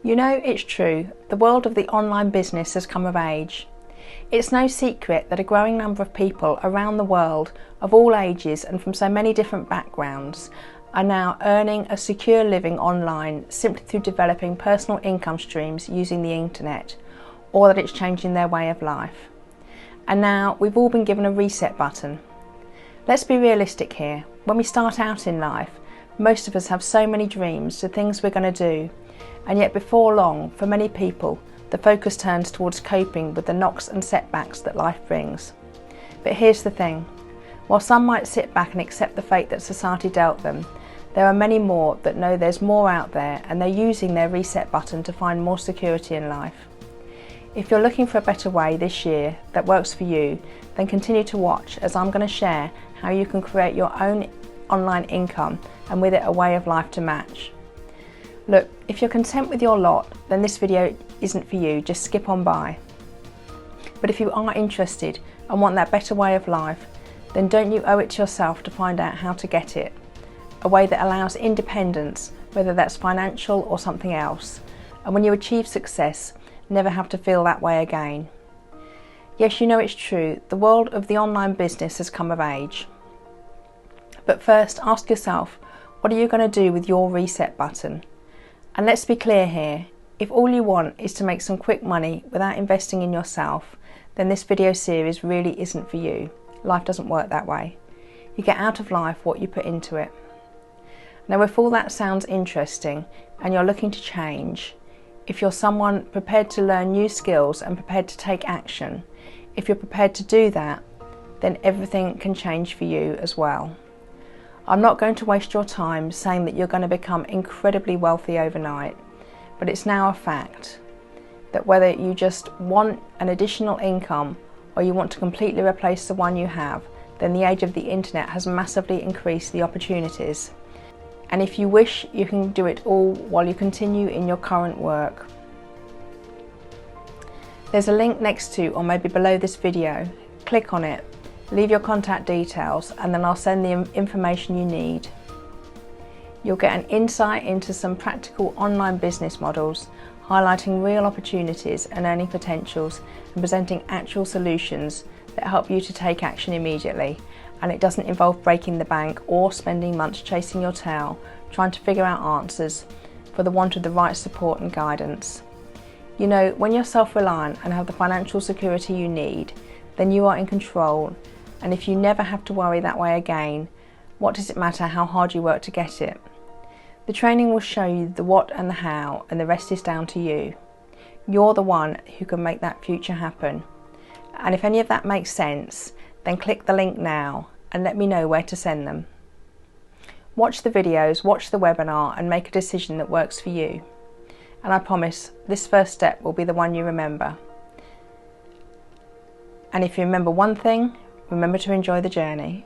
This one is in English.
You know, it's true, the world of the online business has come of age. It's no secret that a growing number of people around the world, of all ages and from so many different backgrounds, are now earning a secure living online simply through developing personal income streams using the internet, or that it's changing their way of life. And now we've all been given a reset button. Let's be realistic here. When we start out in life, most of us have so many dreams, the things we're going to do, and yet before long, for many people, the focus turns towards coping with the knocks and setbacks that life brings. But here's the thing, while some might sit back and accept the fate that society dealt them, there are many more that know there's more out there and they're using their reset button to find more security in life. If you're looking for a better way this year that works for you, then continue to watch as I'm going to share how you can create your own online income and with it a way of life to match. Look, if you're content with your lot, then this video isn't for you, just skip on by. But if you are interested and want that better way of life, then don't you owe it to yourself to find out how to get it. A way that allows independence, whether that's financial or something else. And when you achieve success, never have to feel that way again. Yes, you know it's true, the world of the online business has come of age. But first, ask yourself, what are you going to do with your reset button? And let's be clear here, if all you want is to make some quick money without investing in yourself, then this video series really isn't for you. Life doesn't work that way. You get out of life what you put into it. Now, if all that sounds interesting and you're looking to change, if you're someone prepared to learn new skills and prepared to take action, if you're prepared to do that, then everything can change for you as well. I'm not going to waste your time saying that you're going to become incredibly wealthy overnight, but it's now a fact that whether you just want an additional income or you want to completely replace the one you have, then the age of the internet has massively increased the opportunities. And if you wish, you can do it all while you continue in your current work. There's a link next to or maybe below this video. Click on it. Leave your contact details and then I'll send the information you need. You'll get an insight into some practical online business models, highlighting real opportunities and earning potentials and presenting actual solutions that help you to take action immediately. And it doesn't involve breaking the bank or spending months chasing your tail, trying to figure out answers for the want of the right support and guidance. You know, when you're self-reliant and have the financial security you need, then you are in control. And if you never have to worry that way again, what does it matter how hard you work to get it? The training will show you the what and the how, and the rest is down to you. You're the one who can make that future happen. And if any of that makes sense, then click the link now and let me know where to send them. Watch the videos, watch the webinar and make a decision that works for you. And I promise this first step will be the one you remember. And if you remember one thing, remember to enjoy the journey.